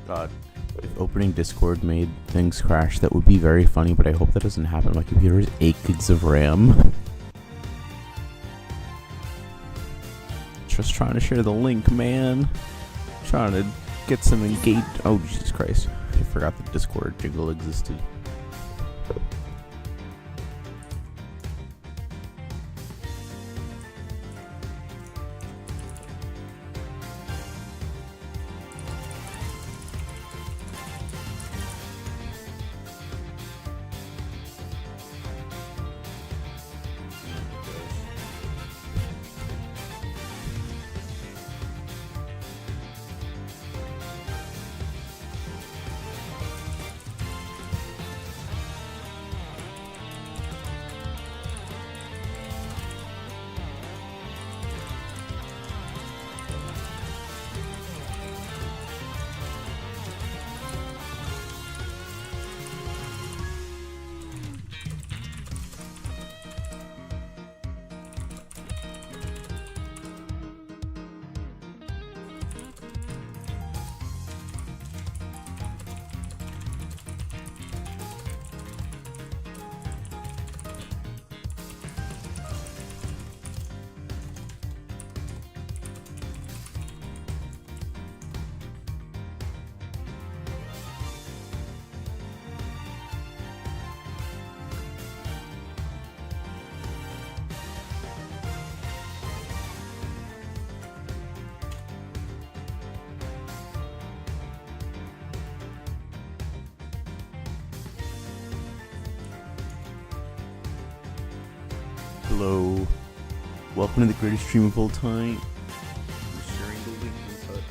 God, if opening Discord made things crash, that would be very funny, but I hope that doesn't happen. My computer is 8 gigs of RAM. Just trying to share the link, man. Trying to get some engaged. Oh, Jesus Christ. I forgot the Discord jingle existed. Hello. Welcome to the greatest stream of all time. I'm sharing the link and such.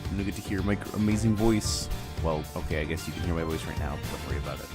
I'm gonna get to hear my amazing voice. Well, okay, I guess you can hear my voice right now, but don't worry about it.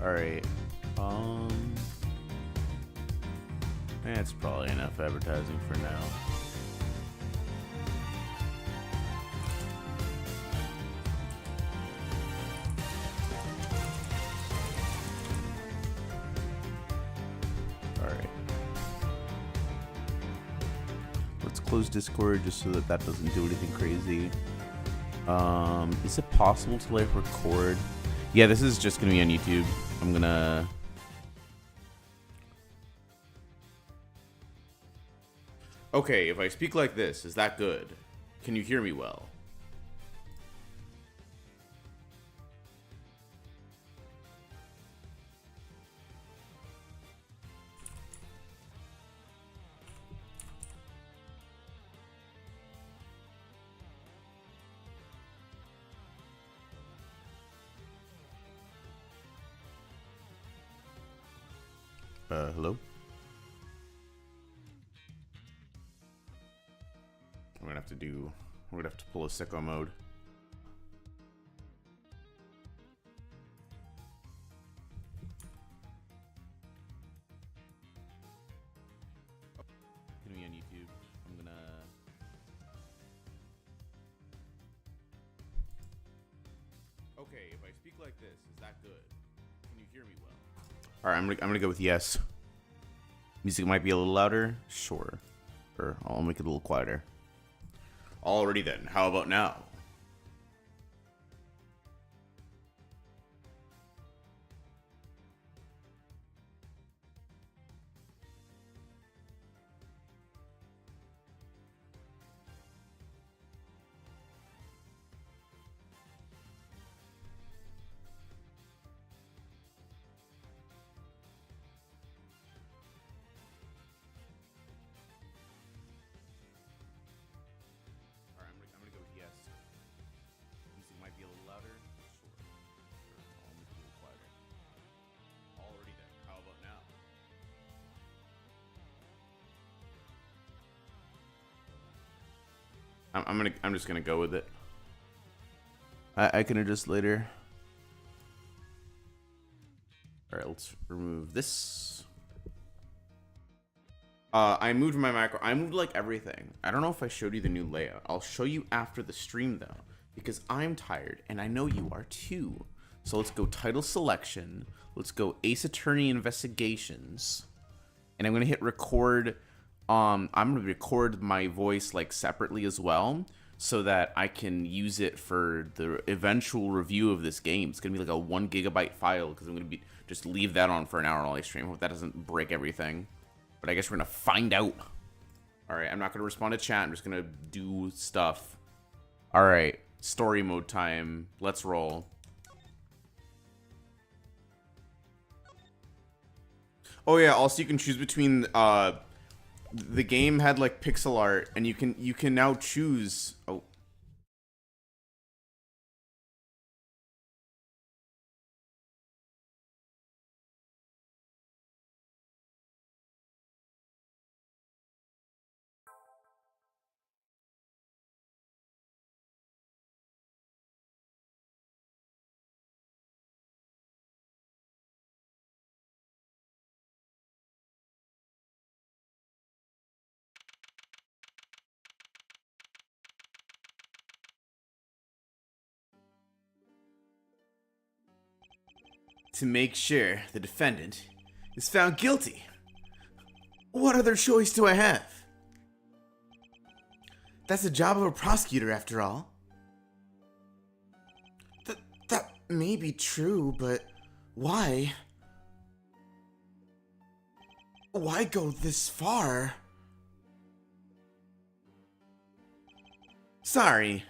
Alright, that's probably enough advertising for now. Alright. Let's close Discord just so that that doesn't do anything crazy. Is it possible to like record? Yeah, this is just gonna be on YouTube. I'm gonna... Okay, if I speak like this, is that good? Can you hear me well? Hello? We're gonna have to pull a sicko mode. Gonna be on YouTube. I'm gonna... Okay, if I speak like this, is that good? Can you hear me well? Alright, I'm gonna go with yes. Music might be a little louder? Sure. Or I'll make it a little quieter. Alrighty then, how about now? I'm gonna go with yes. I'm just gonna go with it. I can adjust later. All right, let's remove this. I moved my macro. I moved like everything. I don't know if I showed you the new layout. I'll show you after the stream though, because I'm tired and I know you are too. So let's go title selection. Let's go Ace Attorney Investigations, and I'm gonna hit record. I'm gonna record my voice like separately as well, so that I can use it for the eventual review of this game. It's gonna be like a 1 GB file because I'm gonna be just leave that on for an hour while I stream. Hope that doesn't break everything. But I guess we're gonna find out. All right, I'm not gonna respond to chat. I'm just gonna do stuff. All right, story mode time. Let's roll. Oh yeah. Also, you can choose between. The game had like pixel art, and you can now choose. Oh. To make sure the defendant is found guilty. What other choice do I have? That's the job of a prosecutor, after all. That may be true, but why? Why go this far? Sorry,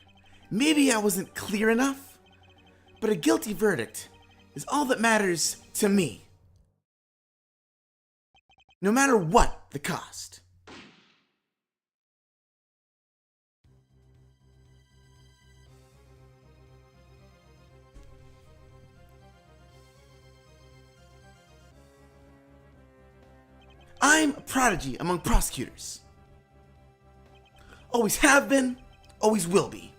maybe I wasn't clear enough, but a guilty verdict is all that matters to me. No matter what the cost. I'm a prodigy among prosecutors. Always have been, always will be.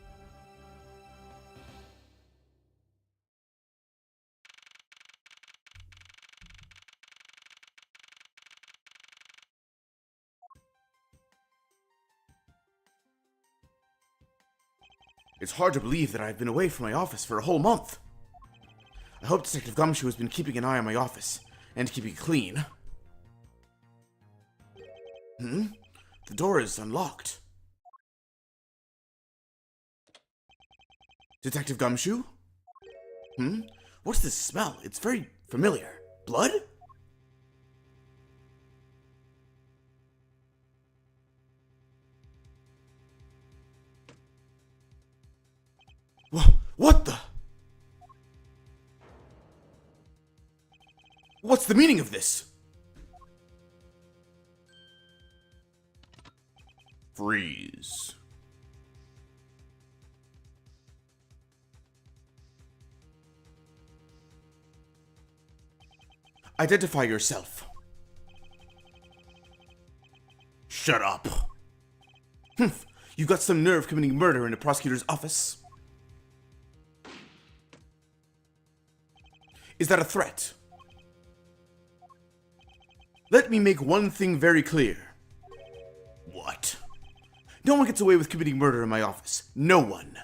It's hard to believe that I've been away from my office for a whole month. I hope Detective Gumshoe has been keeping an eye on my office and keeping it clean. The door is unlocked. Detective Gumshoe? What's this smell? It's very familiar. Blood? What the? What's the meaning of this? Freeze. Identify yourself. Shut up. You got some nerve committing murder in a prosecutor's office. Is that a threat? Let me make one thing very clear. What? No one gets away with committing murder in my office. No one.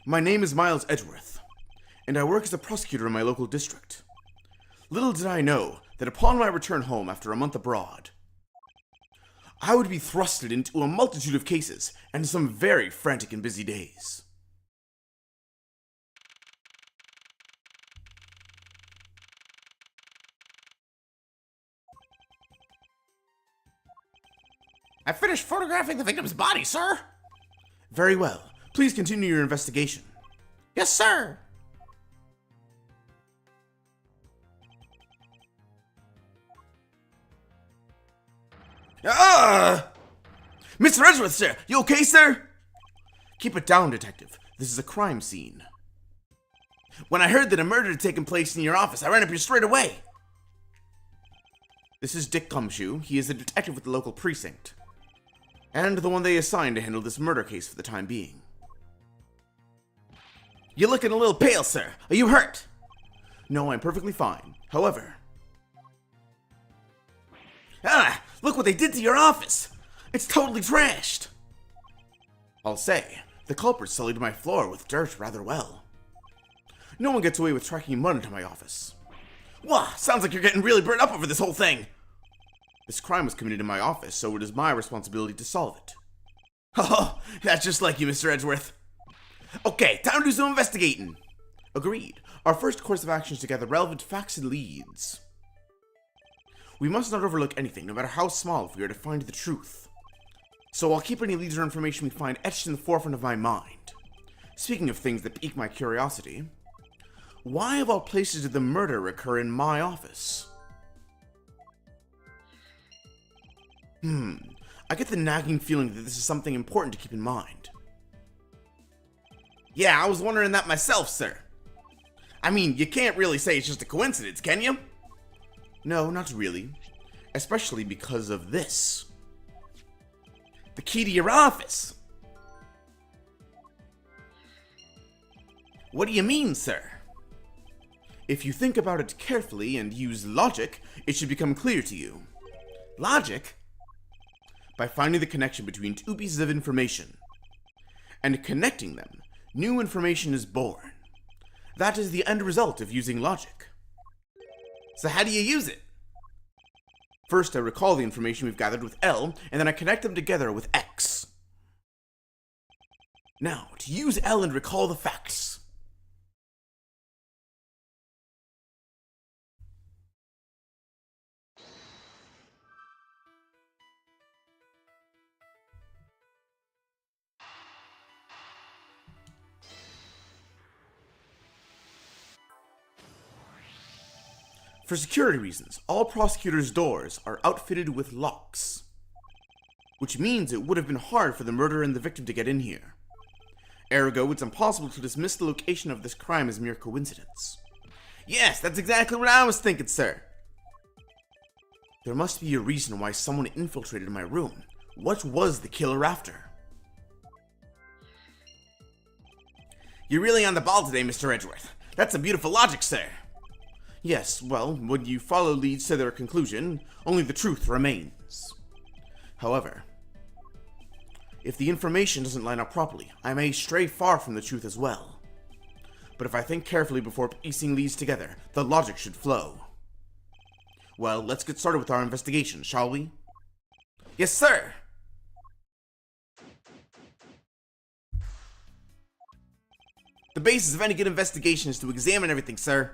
My name is Miles Edgeworth, and I work as a prosecutor in my local district. Little did I know that upon my return home after a month abroad, I would be thrusted into a multitude of cases and some very frantic and busy days. I finished photographing the victim's body, sir. Very well. Please continue your investigation. Yes, sir. Mr. Edgeworth, sir! You okay, sir? Keep it down, detective. This is a crime scene. When I heard that a murder had taken place in your office, I ran up here straight away. This is Dick Gumshoe. He is a detective with the local precinct, and the one they assigned to handle this murder case for the time being. You're looking a little pale, sir. Are you hurt? No, I'm perfectly fine. However... look what they did to your office! It's totally trashed! I'll say, the culprit sullied my floor with dirt rather well. No one gets away with tracking mud into my office. Wah! Sounds like you're getting really burnt up over this whole thing! This crime was committed in my office, so it is my responsibility to solve it. Oh, that's just like you, Mr. Edgeworth. Okay, time to do some investigating. Agreed. Our first course of action is to gather relevant facts and leads. We must not overlook anything, no matter how small, if we are to find the truth. So I'll keep any leads or information we find etched in the forefront of my mind. Speaking of things that pique my curiosity, why of all places did the murder occur in my office? I get the nagging feeling that this is something important to keep in mind. Yeah, I was wondering that myself, sir. I mean, you can't really say it's just a coincidence, can you? No, not really. Especially because of this. The key to your office. What do you mean, sir? If you think about it carefully and use logic, it should become clear to you. Logic? By finding the connection between two pieces of information and connecting them, new information is born. That is the end result of using logic. So how do you use it? First, I recall the information we've gathered with L, and then I connect them together with X. Now, to use L and recall the facts. For security reasons, all prosecutors' doors are outfitted with locks, which means it would have been hard for the murderer and the victim to get in here. Ergo, it's impossible to dismiss the location of this crime as mere coincidence. Yes, that's exactly what I was thinking, sir. There must be a reason why someone infiltrated my room. What was the killer after? You're really on the ball today, Mr. Edgeworth. That's some beautiful logic, sir. Yes, well, when you follow leads to their conclusion, only the truth remains. However, if the information doesn't line up properly, I may stray far from the truth as well. But if I think carefully before piecing leads together, the logic should flow. Well, let's get started with our investigation, shall we? Yes, sir! The basis of any good investigation is to examine everything, sir.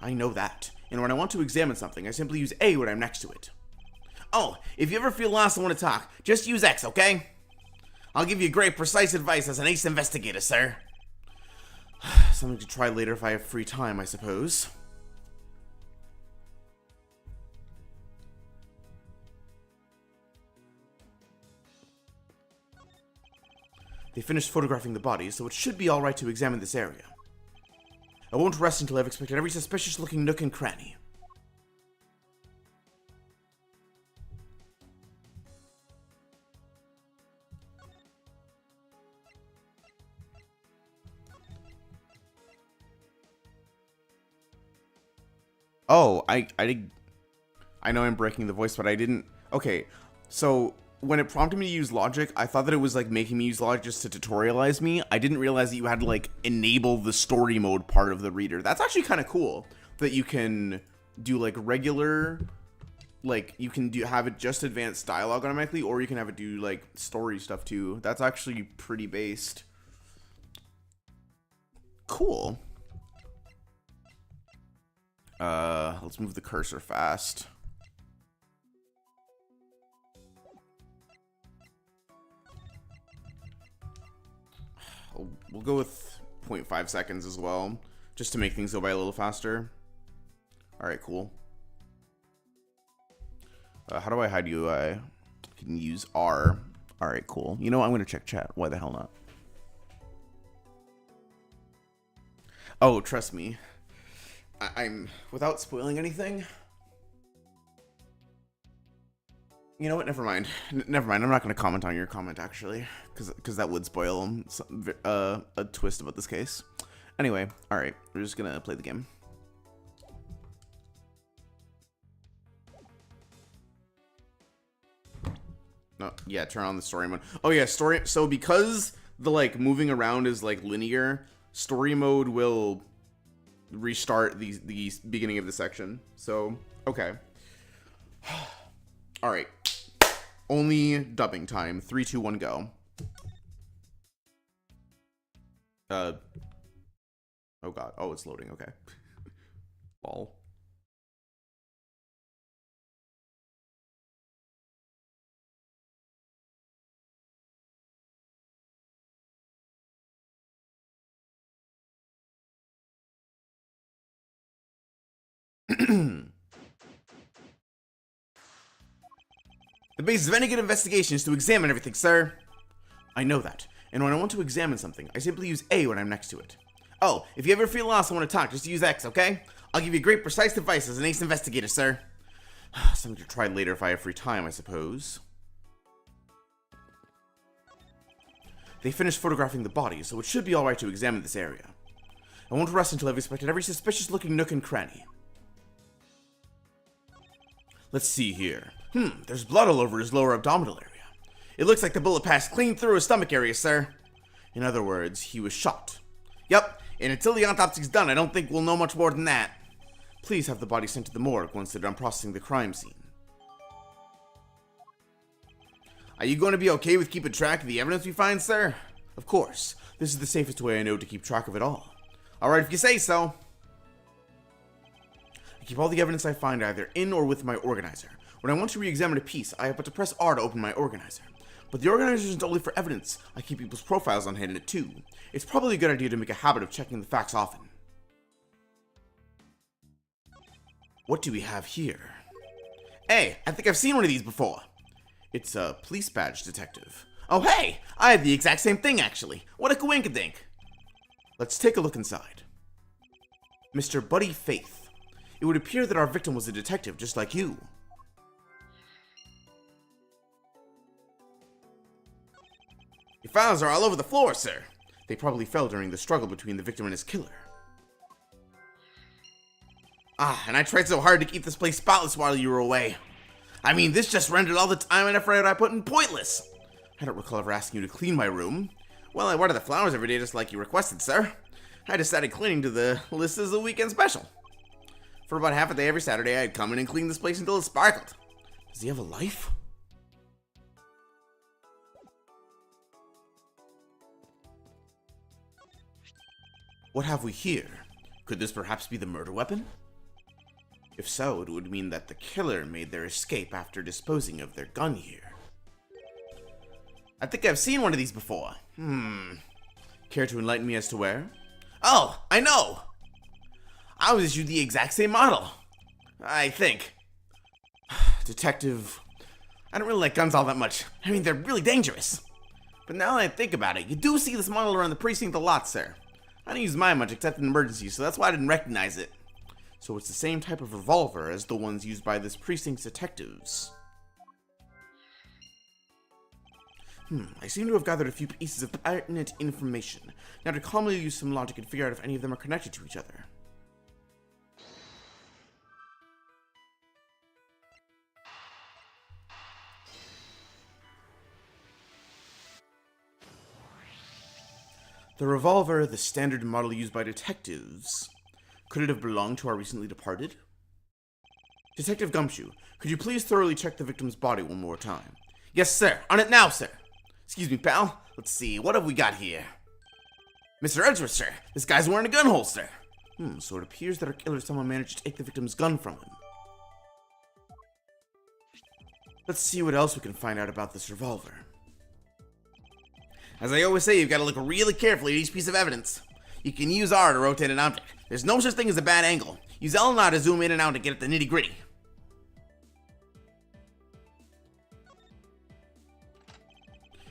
I know that, and when I want to examine something, I simply use A when I'm next to it. Oh, if you ever feel lost and want to talk, just use X, okay? I'll give you great, precise advice as an ace investigator, sir. Something to try later if I have free time, I suppose. They finished photographing the body, so it should be alright to examine this area. I won't rest until I've inspected every suspicious-looking nook and cranny. Oh, I know I'm breaking the voice, but I didn't... Okay, so when it prompted me to use logic, I thought that it was like making me use logic just to tutorialize me. I didn't realize that you had to like enable the story mode part of the reader. That's actually kind of cool that you can do like regular, like you can have it just advanced dialogue automatically, or you can have it do like story stuff too. That's actually pretty based. Cool. Let's move the cursor fast. We'll go with 0.5 seconds as well, just to make things go by a little faster. Alright, cool. How do I hide UI? I can use R. Alright, cool. You know what? I'm going to check chat. Why the hell not? Oh, trust me. I'm without spoiling anything. You know what? Never mind. Never mind. I'm not going to comment on your comment actually, because that would spoil a twist about this case. Anyway, all right. We're just gonna play the game. No, yeah. Turn on the story mode. Oh yeah, story. So because the like moving around is like linear, story mode will restart the beginning of the section. So okay. All right. Only dubbing time. 3, 2, 1, go. Oh god. Oh, it's loading. Okay. Ball. The basis of any good investigation is to examine everything, sir. I know that. And when I want to examine something, I simply use A when I'm next to it. Oh, if you ever feel lost and want to talk, just use X, okay? I'll give you great precise advice as an ace investigator, sir. Something to try later if I have free time, I suppose. They finished photographing the body, so it should be alright to examine this area. I won't rest until I've inspected every suspicious-looking nook and cranny. Let's see here. There's blood all over his lower abdominal area. It looks like the bullet passed clean through his stomach area, sir. In other words, he was shot. Yep, and until the autopsy's done, I don't think we'll know much more than that. Please have the body sent to the morgue once they're done processing the crime scene. Are you going to be okay with keeping track of the evidence we find, sir? Of course. This is the safest way I know to keep track of it all. Alright, if you say so. I keep all the evidence I find either in or with my organizer. When I want to re-examine a piece, I have but to press R to open my organizer. But the organizer isn't only for evidence. I keep people's profiles on hand in it too. It's probably a good idea to make a habit of checking the facts often. What do we have here? Hey, I think I've seen one of these before. It's a police badge detective. Oh hey, I had the exact same thing actually. What a coinkydink. Let's take a look inside. Mr. Buddy Faith. It would appear that our victim was a detective just like you. Your files are all over the floor, sir. They probably fell during the struggle between the victim and his killer. And I tried so hard to keep this place spotless while you were away. I mean, this just rendered all the time and effort I put in pointless. I don't recall ever asking you to clean my room. Well, I water the flowers every day just like you requested, sir. I decided cleaning to the list as a weekend special. For about half a day every Saturday, I'd come in and clean this place until it sparkled. Does he have a life? What have we here? Could this perhaps be the murder weapon? If so, it would mean that the killer made their escape after disposing of their gun here. I think I've seen one of these before. Care to enlighten me as to where? Oh, I know! I was issued the exact same model. I think. Detective, I don't really like guns all that much. I mean, they're really dangerous. But now that I think about it, you do see this model around the precinct a lot, sir. I don't use mine much except in emergencies, so that's why I didn't recognize it. So it's the same type of revolver as the ones used by this precinct's detectives. I seem to have gathered a few pieces of pertinent information. Now to calmly use some logic and figure out if any of them are connected to each other. The revolver, the standard model used by detectives. Could it have belonged to our recently departed? Detective Gumshoe, could you please thoroughly check the victim's body one more time? Yes, sir. On it now, sir. Excuse me, pal. Let's see. What have we got here? Mr. Edgeworth, sir. This guy's wearing a gun holster. So it appears that our killer someone managed to take the victim's gun from him. Let's see what else we can find out about this revolver. As I always say, you've got to look really carefully at each piece of evidence. You can use R to rotate an object. There's no such thing as a bad angle. Use L and R to zoom in and out to get at the nitty-gritty.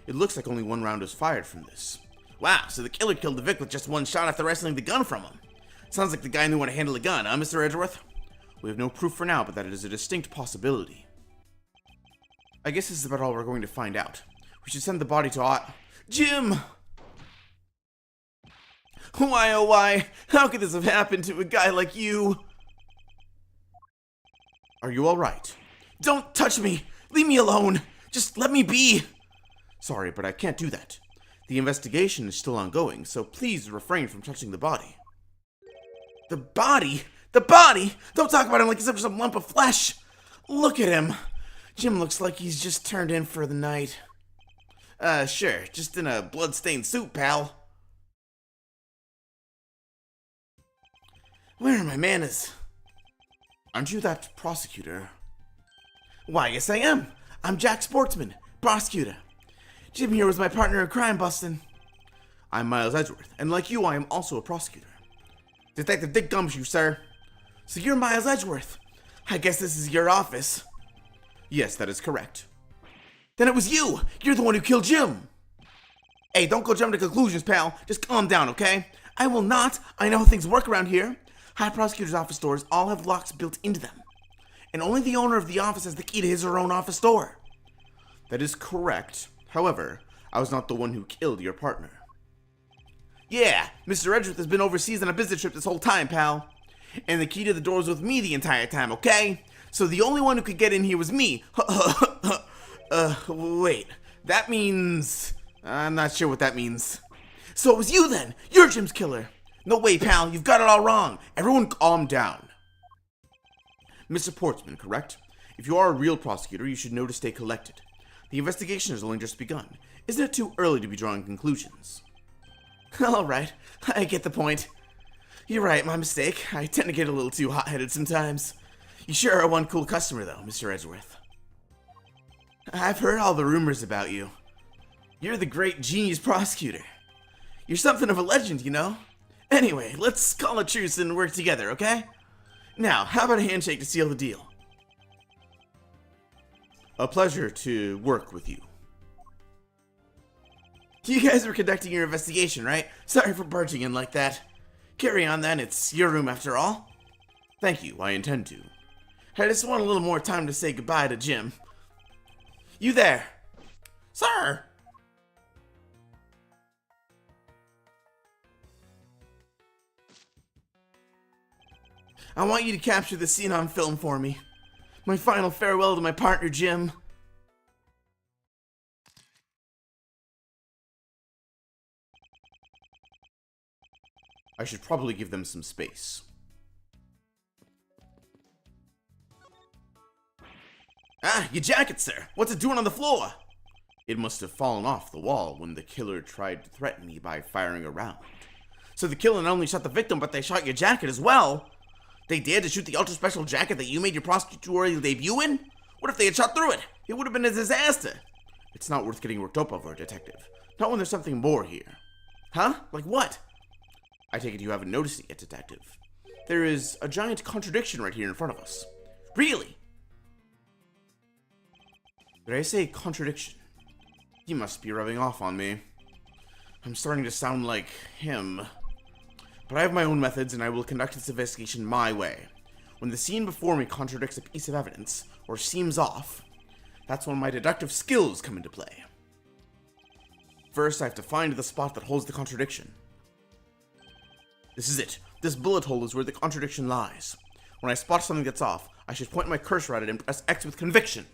It looks like only one round was fired from this. Wow, so the killer killed the victim with just one shot after wrestling the gun from him. Sounds like the guy knew how to handle a gun, huh, Mr. Edgeworth? We have no proof for now, but that it is a distinct possibility. I guess this is about all we're going to find out. We should send the body to Jim! Why, oh why? How could this have happened to a guy like you? Are you alright? Don't touch me! Leave me alone! Just let me be! Sorry, but I can't do that. The investigation is still ongoing, so please refrain from touching the body. The body? The body! Don't talk about him like he's some lump of flesh! Look at him! Jim looks like he's just turned in for the night. Sure, just in a blood-stained suit, pal. Where are my manners? Aren't you that prosecutor? Why, yes I am. I'm Jack Sportsman, prosecutor. Jim here was my partner in crime busting. I'm Miles Edgeworth, and like you, I am also a prosecutor. Detective Dick Gumshoe, sir. So you're Miles Edgeworth. I guess this is your office. Yes, that is correct. Then it was you! You're the one who killed Jim! Hey, don't go jumping to conclusions, pal. Just calm down, okay? I will not. I know how things work around here. High prosecutor's office doors all have locks built into them. And only the owner of the office has the key to his or her own office door. That is correct. However, I was not the one who killed your partner. Yeah, Mr. Edgeworth has been overseas on a business trip this whole time, pal. And the key to the door was with me the entire time, okay? So the only one who could get in here was me. Wait. That means... I'm not sure what that means. So it was you then! You're Jim's killer! No way, pal. You've got it all wrong. Everyone calm down. Mr. Portsman, correct? If you are a real prosecutor, you should know to stay collected. The investigation has only just begun. Isn't it too early to be drawing conclusions? Alright, I get the point. You're right, my mistake. I tend to get a little too hot-headed sometimes. You sure are one cool customer, though, Mr. Edgeworth. I've heard all the rumors about you. You're the great genius prosecutor. You're something of a legend, you know? Anyway, let's call a truce and work together, okay? Now, how about a handshake to seal the deal? A pleasure to work with you. You guys were conducting your investigation, right? Sorry for barging in like that. Carry on then, it's your room after all. Thank you, I intend to. I just want a little more time to say goodbye to Jim. You there? Sir! I want you to capture the scene on film for me. My final farewell to my partner, Jim. I should probably give them some space. Ah, your jacket, sir. What's it doing on the floor? It must have fallen off the wall when the killer tried to threaten me by firing a round. So the killer not only shot the victim, but they shot your jacket as well? They dared to shoot the ultra-special jacket that you made your prosecutorial debut in? What if they had shot through it? It would have been a disaster. It's not worth getting worked up over, detective. Not when there's something more here. Huh? Like what? I take it you haven't noticed it yet, detective. There is a giant contradiction right here in front of us. Really? Did I say contradiction? You must be rubbing off on me. I'm starting to sound like him. But I have my own methods, and I will conduct this investigation my way. When the scene before me contradicts a piece of evidence, or seems off, that's when my deductive skills come into play. First, I have to find the spot that holds the contradiction. This is it. This bullet hole is where the contradiction lies. When I spot something that's off, I should point my cursor at it and press X with conviction.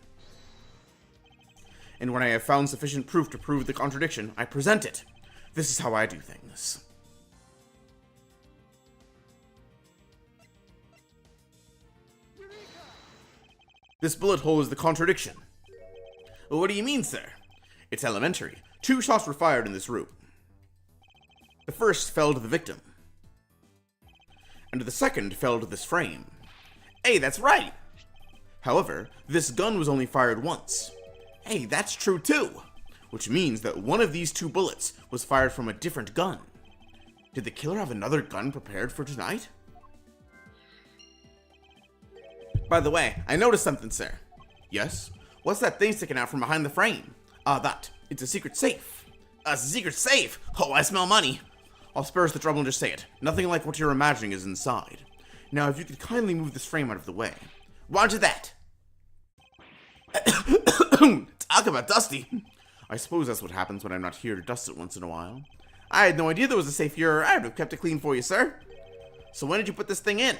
And when I have found sufficient proof to prove the contradiction, I present it. This is how I do things. This bullet hole is the contradiction. Well, what do you mean, sir? It's elementary. 2 shots were fired in this room. The first fell to the victim. And the second fell to this frame. Hey, that's right! However, this gun was only fired once. Hey, that's true too! Which means that one of these 2 bullets was fired from a different gun. Did the killer have another gun prepared for tonight? By the way, I noticed something, sir. Yes? What's that thing sticking out from behind the frame? That. It's a secret safe. A secret safe? Oh, I smell money. I'll spare us the trouble and just say it. Nothing like what you're imagining is inside. Now, if you could kindly move this frame out of the way. Roger that! Talk about dusty. I suppose that's what happens when I'm not here to dust it once in a while. I had no idea there was a safe here. I would have kept it clean for you, sir. So when did you put this thing in?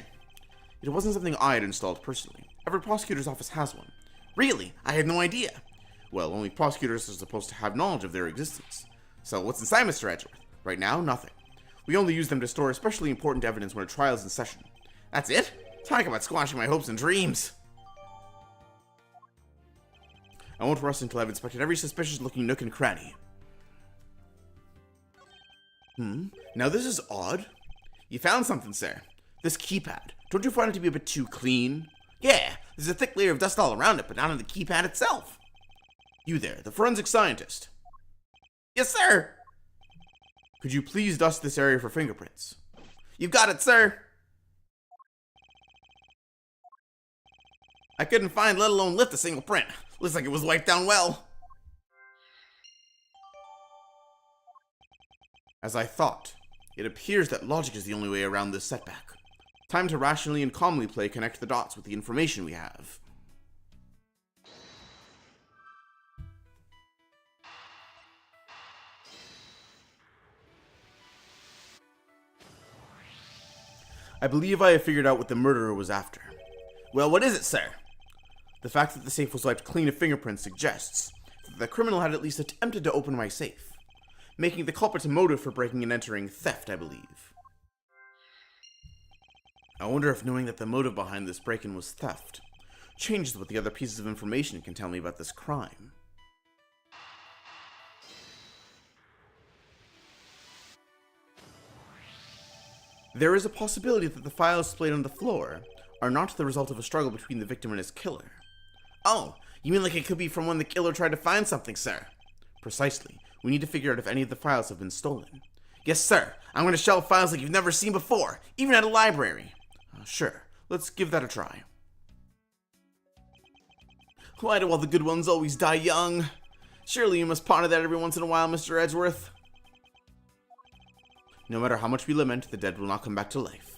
It wasn't something I had installed personally. Every prosecutor's office has one. Really? I had no idea. Well, only prosecutors are supposed to have knowledge of their existence. So what's inside, Mr. Edgeworth? Right now, nothing. We only use them to store especially important evidence when a trial's in session. That's it? Talk about squashing my hopes and dreams. I won't rest until I've inspected every suspicious-looking nook and cranny. Now this is odd. You found something, sir. This keypad. Don't you find it to be a bit too clean? Yeah, there's a thick layer of dust all around it, but not on the keypad itself. You there, the forensic scientist. Yes, sir. Could you please dust this area for fingerprints? You got it, sir. I couldn't find, let alone lift a single print. Looks like it was wiped down well. As I thought, it appears that logic is the only way around this setback. Time to rationally and calmly connect the dots with the information we have. I believe I have figured out what the murderer was after. Well, what is it, sir? The fact that the safe was wiped clean of fingerprints suggests that the criminal had at least attempted to open my safe, making the culprit's motive for breaking and entering theft, I believe. I wonder if knowing that the motive behind this break-in was theft changes what the other pieces of information can tell me about this crime. There is a possibility that the files displayed on the floor are not the result of a struggle between the victim and his killer. Oh, you mean like it could be from when the killer tried to find something, sir? Precisely. We need to figure out if any of the files have been stolen. Yes, sir. I'm going to shelve files like you've never seen before, even at a library. Sure. Let's give that a try. Why do all the good ones always die young? Surely you must ponder that every once in a while, Mr. Edgeworth. No matter how much we lament, the dead will not come back to life.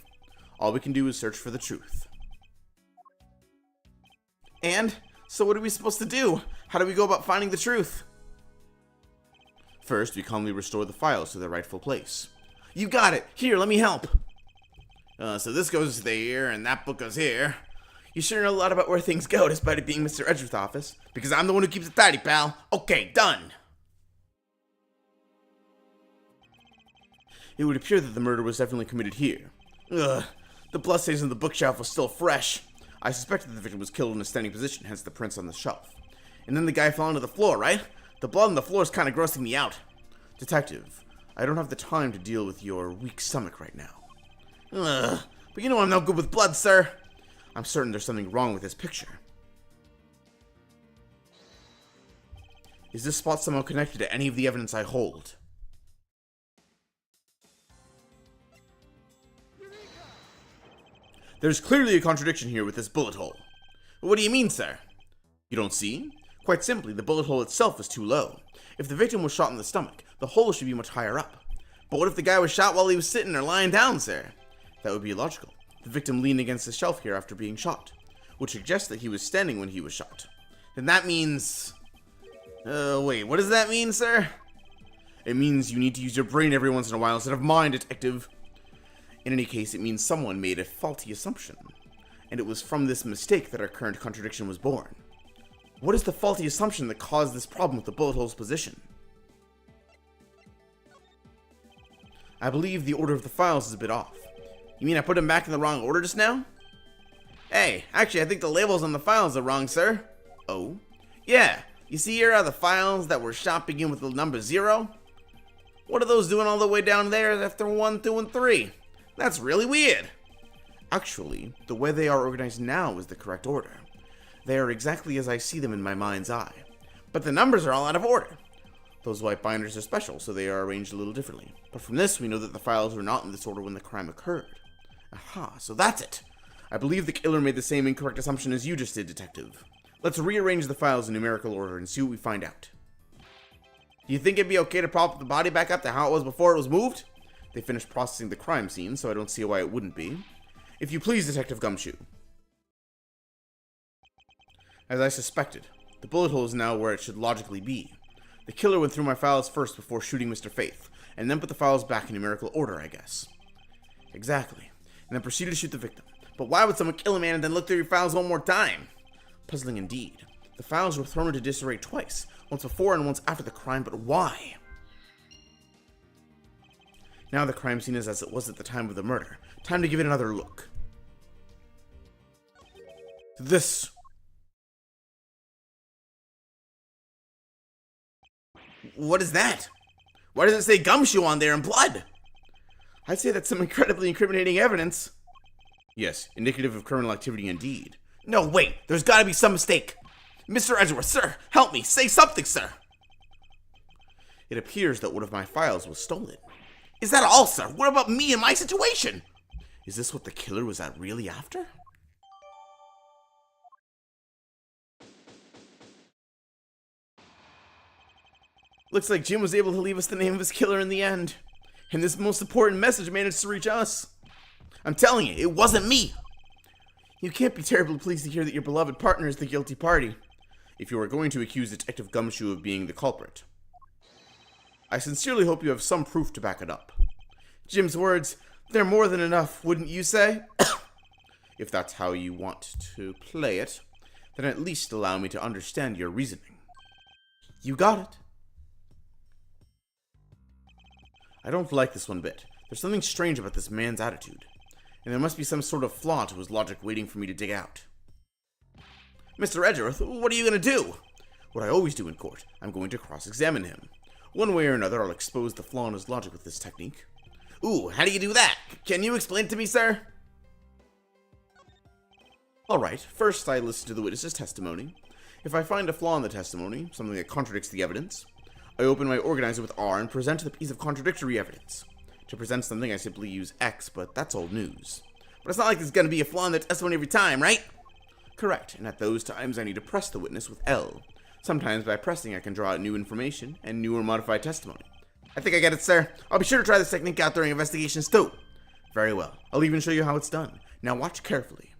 All we can do is search for the truth. And? So what are we supposed to do? How do we go about finding the truth? First, we calmly restore the files to their rightful place. You got it! Here, let me help! So this goes there, and that book goes here. You sure know a lot about where things go, despite it being Mr. Edgeworth's office. Because I'm the one who keeps it tidy, pal. Okay, done! It would appear that the murder was definitely committed here. Ugh, the blood stains on the bookshelf was still fresh. I suspected the victim was killed in a standing position, hence the prints on the shelf. And then the guy fell onto the floor, right? The blood on the floor is kind of grossing me out. Detective, I don't have the time to deal with your weak stomach right now. Ugh, but you know I'm no good with blood, sir. I'm certain there's something wrong with this picture. Is this spot somehow connected to any of the evidence I hold? There's clearly a contradiction here with this bullet hole. What do you mean, sir? You don't see? Quite simply, the bullet hole itself is too low. If the victim was shot in the stomach, the hole should be much higher up. But what if the guy was shot while he was sitting or lying down, sir? That would be illogical. The victim leaned against the shelf here after being shot, which suggests that he was standing when he was shot. Then that means... wait, what does that mean, sir? It means you need to use your brain every once in a while instead of mine, detective. In any case, it means someone made a faulty assumption, and it was from this mistake that our current contradiction was born. What is the faulty assumption that caused this problem with the bullet hole's position? I believe the order of the files is a bit off. You mean I put them back in the wrong order just now? Hey, actually I think the labels on the files are wrong, sir. Oh? Yeah, you see here are the files that were shot begin with the number 0? What are those doing all the way down there after 1, 2, and 3? That's really weird. Actually, the way they are organized now is the correct order. They are exactly as I see them in my mind's eye. But the numbers are all out of order. Those white binders are special, so they are arranged a little differently. But from this, we know that the files were not in this order when the crime occurred. Aha, so that's it. I believe the killer made the same incorrect assumption as you just did, detective. Let's rearrange the files in numerical order and see what we find out. Do you think it'd be okay to prop the body back up to how it was before it was moved? They finished processing the crime scene, so I don't see why it wouldn't be. If you please, Detective Gumshoe. As I suspected, the bullet hole is now where it should logically be. The killer went through my files first before shooting Mr. Faith, and then put the files back in numerical order, I guess. Exactly. And then proceeded to shoot the victim. But why would someone kill a man and then look through your files one more time? Puzzling indeed. The files were thrown into disarray twice, once before and once after the crime, but why? Now the crime scene is as it was at the time of the murder. Time to give it another look. This. What is that? Why does it say Gumshoe on there in blood? I'd say that's some incredibly incriminating evidence. Yes, indicative of criminal activity indeed. No, wait, there's gotta be some mistake. Mr. Edgeworth, sir, help me, say something, sir. It appears that one of my files was stolen. Is that all, sir? What about me and my situation? Is this what the killer was really after? Looks like Jim was able to leave us the name of his killer in the end. And this most important message managed to reach us. I'm telling you, it wasn't me. You can't be terribly pleased to hear that your beloved partner is the guilty party, if you are going to accuse Detective Gumshoe of being the culprit. I sincerely hope you have some proof to back it up. Jim's words, they're more than enough, wouldn't you say? If that's how you want to play it, then at least allow me to understand your reasoning. You got it. I don't like this one bit. There's something strange about this man's attitude, and there must be some sort of flaw to his logic waiting for me to dig out. Mr. Edgeworth, what are you going to do? What I always do in court. I'm going to cross-examine him. One way or another, I'll expose the flaw in his logic with this technique. Ooh, how do you do that? Can you explain it to me, sir? Alright, first I listen to the witness's testimony. If I find a flaw in the testimony, something that contradicts the evidence, I open my organizer with R and present the piece of contradictory evidence. To present something, I simply use X, but that's old news. But it's not like there's going to be a flaw in the testimony every time, right? Correct, and at those times I need to press the witness with L. Sometimes by pressing I can draw out new information and new or modified testimony. I think I get it, sir. I'll be sure to try this technique out during investigations too. Very well. I'll even show you how it's done. Now watch carefully.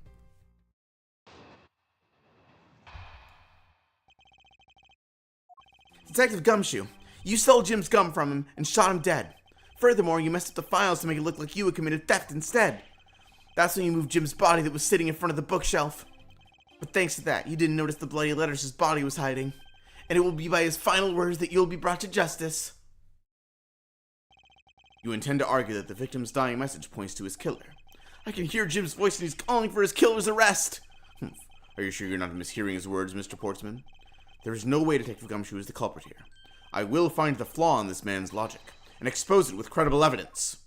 Detective Gumshoe, you stole Jim's gum from him and shot him dead. Furthermore, you messed up the files to make it look like you had committed theft instead. That's when you moved Jim's body that was sitting in front of the bookshelf. But thanks to that, you didn't notice the bloody letters his body was hiding. And it will be by his final words that you'll be brought to justice. You intend to argue that the victim's dying message points to his killer. I can hear Jim's voice and he's calling for his killer's arrest. Are you sure you're not mishearing his words, Mr. Portsman? There is no way Detective Gumshoe is the culprit here. I will find the flaw in this man's logic and expose it with credible evidence.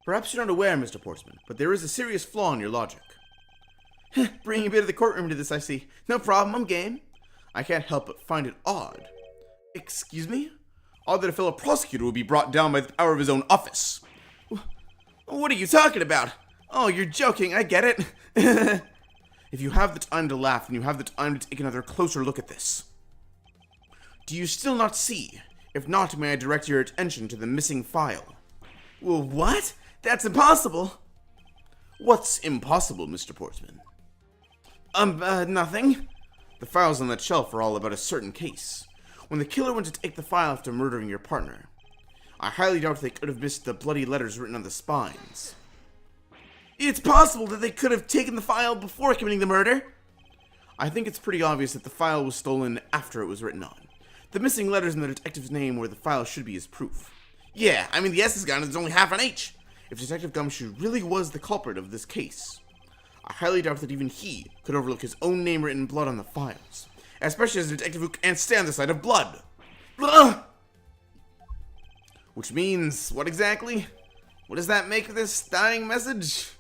Perhaps you're not aware, Mr. Portsman, but there is a serious flaw in your logic. Bringing a bit of the courtroom to this, I see. No problem, I'm game. I can't help but find it odd. Excuse me? Odd that a fellow prosecutor would be brought down by the power of his own office. What are you talking about? Oh, you're joking, I get it. If you have the time to laugh, then you have the time to take another closer look at this. Do you still not see? If not, may I direct your attention to the missing file? Well, what? That's impossible. What's impossible, Mr. Portsman? Nothing. The files on that shelf are all about a certain case. When the killer went to take the file after murdering your partner, I highly doubt they could have missed the bloody letters written on the spines. It's possible that they could have taken the file before committing the murder. I think it's pretty obvious that the file was stolen after it was written on. The missing letters in the detective's name where the file should be is proof. Yeah, I mean the S is gone and there's only half an H. If Detective Gumshoe really was the culprit of this case, I highly doubt that even he could overlook his own name written in blood on the files, especially as a detective who can't stand the sight of blood. Ugh! Which means, what exactly? What does that make of this dying message?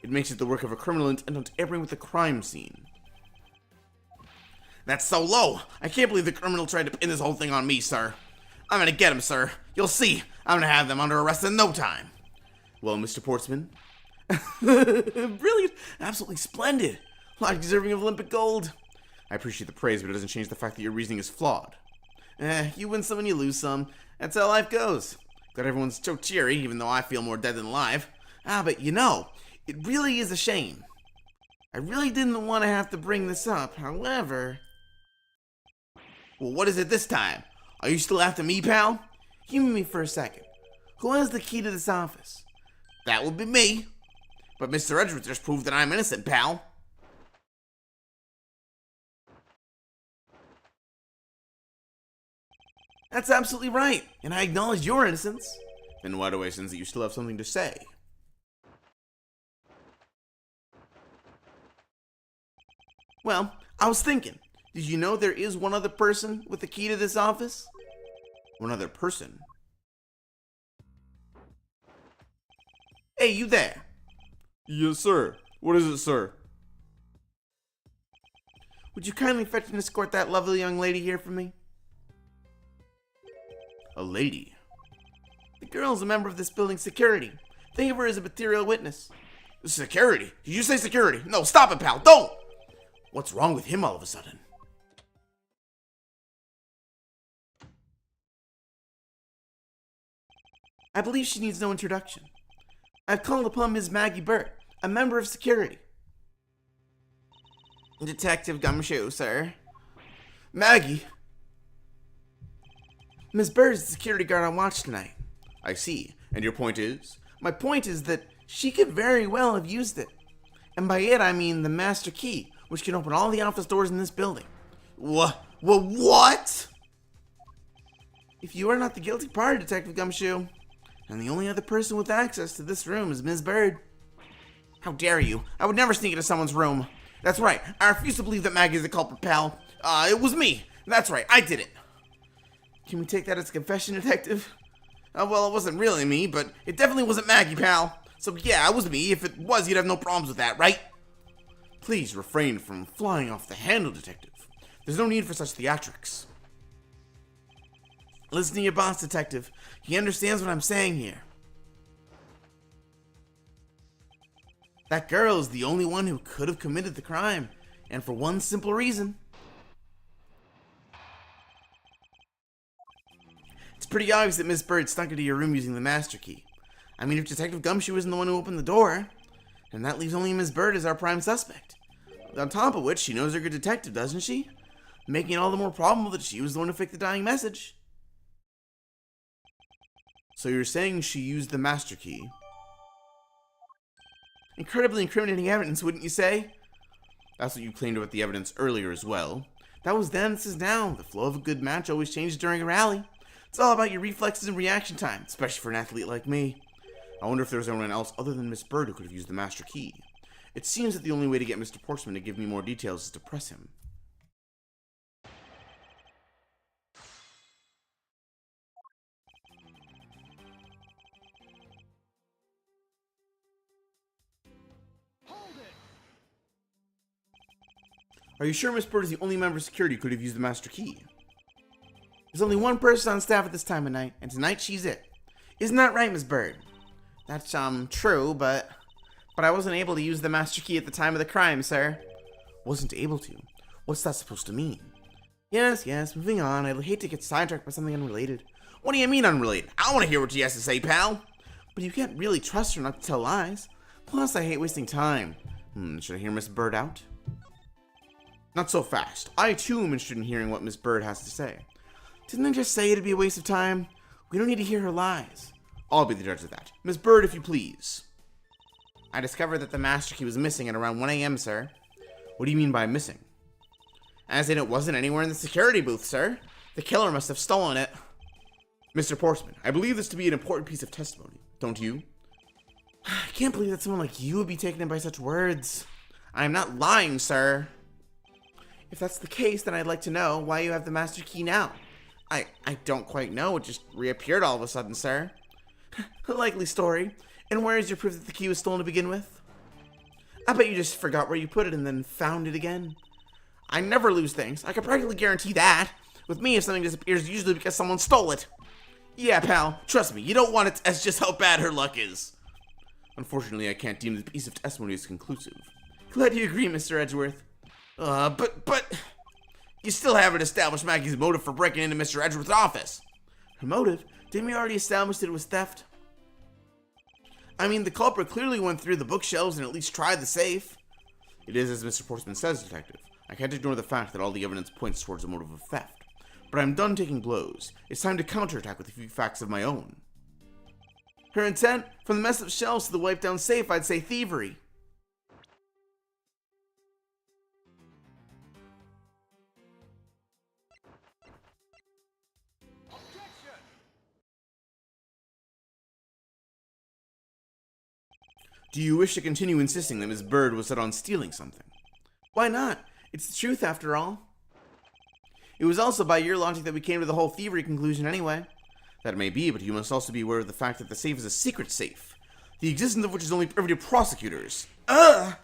It makes it the work of a criminal intent on tampering with the crime scene. That's so low! I can't believe the criminal tried to pin this whole thing on me, sir. I'm gonna get him, sir. You'll see. I'm gonna have them under arrest in no time. Well, Mr. Portsman. Brilliant! Absolutely splendid! Like deserving of Olympic gold. I appreciate the praise, but it doesn't change the fact that your reasoning is flawed. You win some and you lose some. That's how life goes. Glad everyone's so cheery, even though I feel more dead than alive. But you know, it really is a shame. I really didn't want to have to bring this up, however... Well, what is it this time? Are you still after me, pal? Humor me for a second. Who has the key to this office? That would be me. But Mr. Edwards just proved that I'm innocent, pal. That's absolutely right, and I acknowledge your innocence. Then why do I sense that you still have something to say? Well, I was thinking, did you know there is one other person with the key to this office? One other person? Hey, you there? Yes, sir. What is it, sir? Would you kindly fetch and escort that lovely young lady here for me? A lady? The girl is a member of this building's security. Think of her as a material witness. Security? Did you say security? No, stop it, pal. Don't! What's wrong with him all of a sudden? I believe she needs no introduction. I've called upon Ms. Maggie Burt, a member of security. Detective Gumshoe, sir. Maggie? Ms. Burt is the security guard on watch tonight. I see. And your point is? My point is that she could very well have used it. And by it, I mean the master key, which can open all the office doors in this building. What? If you are not the guilty party, Detective Gumshoe, and the only other person with access to this room is Ms. Bird. How dare you? I would never sneak into someone's room. That's right. I refuse to believe that Maggie is the culprit, pal. It was me. That's right. I did it. Can we take that as a confession, Detective? Well, it wasn't really me, but it definitely wasn't Maggie, pal. So yeah, it was me. If it was, you'd have no problems with that, right? Please refrain from flying off the handle, Detective. There's no need for such theatrics. Listen to your boss, Detective. He understands what I'm saying here. That girl is the only one who could have committed the crime, and for one simple reason. It's pretty obvious that Miss Bird snuck into your room using the master key. I mean, if Detective Gumshoe isn't the one who opened the door, then that leaves only Miss Bird as our prime suspect. On top of which, she knows they're a good detective, doesn't she? Making it all the more probable that she was the one who faked the dying message. So you're saying she used the master key? Incredibly incriminating evidence, wouldn't you say? That's what you claimed about the evidence earlier as well. That was then, this is now. The flow of a good match always changes during a rally. It's all about your reflexes and reaction time, especially for an athlete like me. I wonder if there was anyone else other than Miss Bird who could have used the master key. It seems that the only way to get Mr. Portsman to give me more details is to press him. Are you sure Miss Bird is the only member of security who could have used the master key? There's only one person on staff at this time of night, and tonight she's it. Isn't that right, Miss Bird? That's, true, but I wasn't able to use the master key at the time of the crime, sir. Wasn't able to? What's that supposed to mean? Yes, moving on. I'd hate to get sidetracked by something unrelated. What do you mean unrelated? I want to hear what she has to say, pal. But you can't really trust her not to tell lies. Plus, I hate wasting time. Should I hear Miss Bird out? Not so fast. I, too, am interested in hearing what Miss Bird has to say. Didn't I just say it'd be a waste of time? We don't need to hear her lies. I'll be the judge of that. Miss Bird, if you please. I discovered that the master key was missing at around 1 a.m., sir. What do you mean by missing? As in it wasn't anywhere in the security booth, sir. The killer must have stolen it. Mr. Portsman, I believe this to be an important piece of testimony. Don't you? I can't believe that someone like you would be taken in by such words. I am not lying, sir. If that's the case, then I'd like to know why you have the master key now. I don't quite know. It just reappeared all of a sudden, sir. A likely story. And where is your proof that the key was stolen to begin with? I bet you just forgot where you put it and then found it again. I never lose things. I can practically guarantee that. With me, if something disappears, it's usually because someone stole it. Yeah, pal. Trust me, you don't want it as just how bad her luck is. Unfortunately, I can't deem this piece of testimony as conclusive. Glad you agree, Mr. Edgeworth. But... You still haven't established Maggie's motive for breaking into Mr. Edgeworth's office. Her motive? Didn't we already establish that it was theft? I mean, the culprit clearly went through the bookshelves and at least tried the safe. It is as Mr. Portsman says, Detective. I can't ignore the fact that all the evidence points towards a motive of theft. But I'm done taking blows. It's time to counterattack with a few facts of my own. Her intent? From the messed up shelves to the wiped down safe, I'd say thievery. Do you wish to continue insisting that Miss Bird was set on stealing something? Why not? It's the truth, after all. It was also by your logic that we came to the whole thievery conclusion anyway. That may be, but you must also be aware of the fact that the safe is a secret safe, the existence of which is only privy to prosecutors. I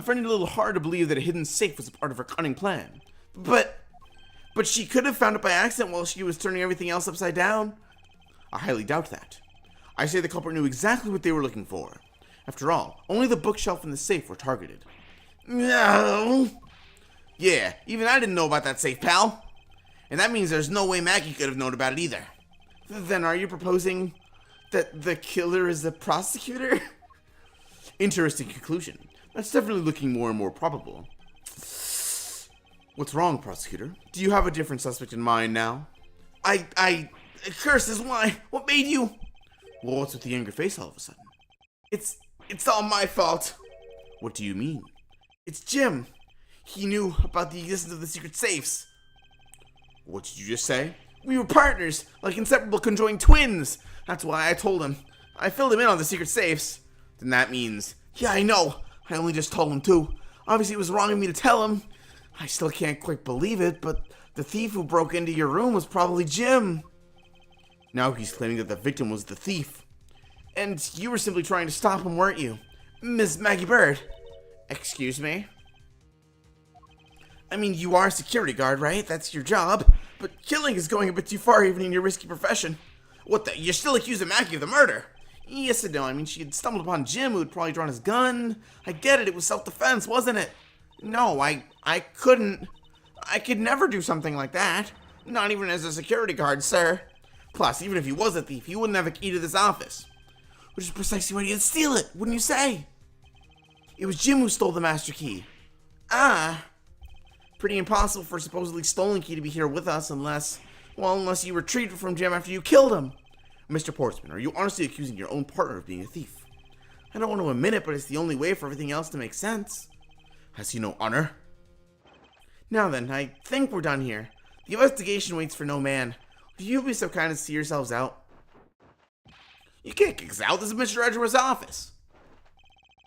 find it a little hard to believe that a hidden safe was a part of her cunning plan. But she could have found it by accident while she was turning everything else upside down. I highly doubt that. I say the culprit knew exactly what they were looking for. After all, only the bookshelf and the safe were targeted. No. Yeah, even I didn't know about that safe, pal. And that means there's no way Maggie could have known about it either. Then are you proposing that the killer is the prosecutor? Interesting conclusion. That's definitely looking more and more probable. What's wrong, prosecutor? Do you have a different suspect in mind now? Curses, why? What made you... Well, what's with the angry face all of a sudden? It's all my fault. What do you mean? It's Jim. He knew about the existence of the secret safes. What did you just say? We were partners, like inseparable conjoined twins. That's why I told him. I filled him in on the secret safes. Then that means... Yeah, I know. I only just told him too. Obviously, it was wrong of me to tell him. I still can't quite believe it, but the thief who broke into your room was probably Jim. Now he's claiming that the victim was the thief. And you were simply trying to stop him, weren't you? Miss Maggie Bird. Excuse me? I mean, you are a security guard, right? That's your job. But killing is going a bit too far even in your risky profession. What the? You're still accusing Maggie of the murder? Yes and no. I mean, she had stumbled upon Jim, who had probably drawn his gun. I get it. It was self-defense, wasn't it? No, I couldn't. I could never do something like that. Not even as a security guard, sir. Plus, even if he was a thief, he wouldn't have a key to this office. Which is precisely why he didn't steal it, wouldn't you say? It was Jim who stole the master key. Pretty impossible for a supposedly stolen key to be here with us unless you retrieved it from Jim after you killed him. Mr. Portsman, are you honestly accusing your own partner of being a thief? I don't want to admit it, but it's the only way for everything else to make sense. Has he no honor? Now then, I think we're done here. The investigation waits for no man. Would you be so kind as to see yourselves out? You can't kick us out. This is Mr. Edgeworth's office.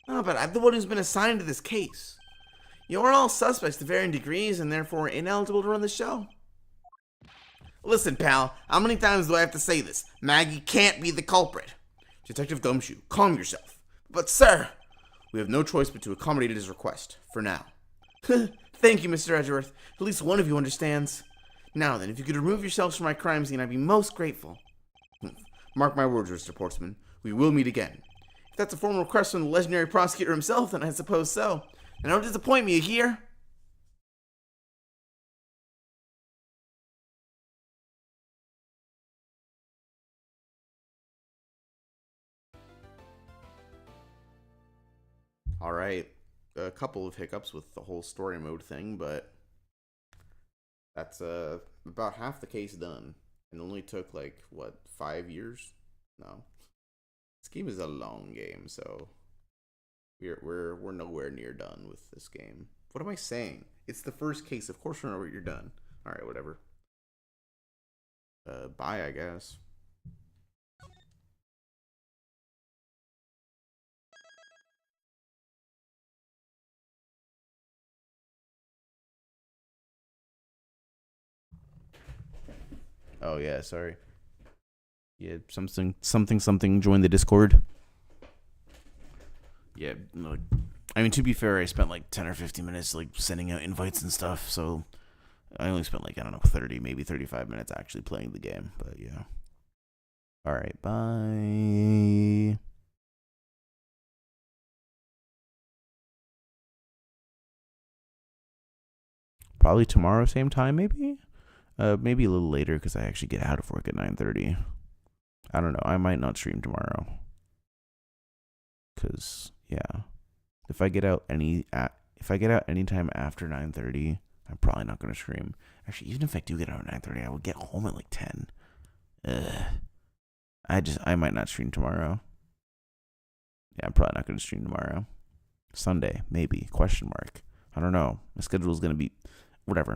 Oh, but I'm the one who's been assigned to this case. You're all suspects to varying degrees and therefore ineligible to run the show. Listen, pal, how many times do I have to say this? Maggie can't be the culprit. Detective Gumshoe, calm yourself. But, sir, we have no choice but to accommodate his request, for now. Thank you, Mr. Edgeworth. At least one of you understands. Now then, if you could remove yourselves from my crime scene, I'd be most grateful. Mark my words, Mr. Portsman. We will meet again. If that's a formal request from the legendary prosecutor himself, then I suppose so. And don't disappoint me, you hear? Alright, a couple of hiccups with the whole story mode thing, but that's about half the case done. It only took, like, what, 5 years? No. This game is a long game, so we're nowhere near done with this game. What am I saying? It's the first case. Of course we're nowhere near done. Alright, whatever. Bye, I guess. Oh yeah, sorry. Yeah, something. Join the Discord. Yeah, no, I mean, to be fair, I spent like 10 or 15 minutes like sending out invites and stuff, so I only spent like, I don't know, 30, maybe 35 minutes actually playing the game, but yeah. All right, bye. Probably tomorrow, same time, maybe? Maybe a little later because I actually get out of work at 9:30. I don't know. I might not stream tomorrow. Cause yeah, if I get out anytime after 9:30, I'm probably not gonna stream. Actually, even if I do get out at 9:30, I will get home at like 10. Ugh. I might not stream tomorrow. Yeah, I'm probably not gonna stream tomorrow. Sunday, maybe? Question mark. I don't know. My schedule is gonna be whatever.